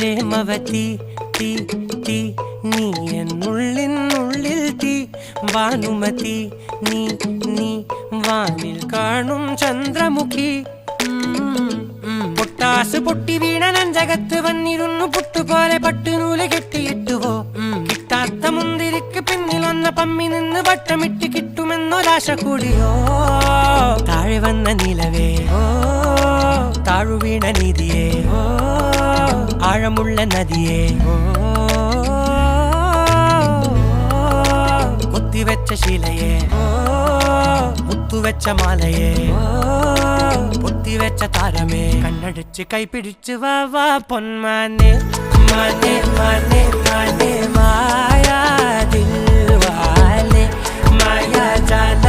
പ്രേമവതി തീ തീ നീ എന്നുള്ളിൽ തീ ഭാനുമതി നീ നീ വാനിൽ കാണും ചന്ദ്രമുഖി പൊട്ടാസ് പൊട്ടി വീണ നെഞ്ചകത്ത് വന്നിരുന്നു പുട്ടുപോലെ പട്ടുനൂല് കെട്ടിയിട്ടുവോ കിട്ടാത്ത മുന്തിരിക്ക് പിന്നിൽ വന്ന പമ്മി നിന്ന് വട്ടമിട്ട് കിട്ടുമെന്നൊരാശ കൂടിയോ താഴെ വന്ന നിലവേ താഴു വീണ നിധിയേ ആഴമുള്ള നദിയേ കൊത്തിവെച്ച ശിലയേ മുത്തുവെച്ച മാലയേ പൊത്തിവെച്ച താരമേ കണ്ണടിച്ച് കൈപിടിച്ച് വാ വാ പൊന്മാനെ മാനെ മാനെ മാനെ മായാ ദിൽവാലെ മായാ ജാല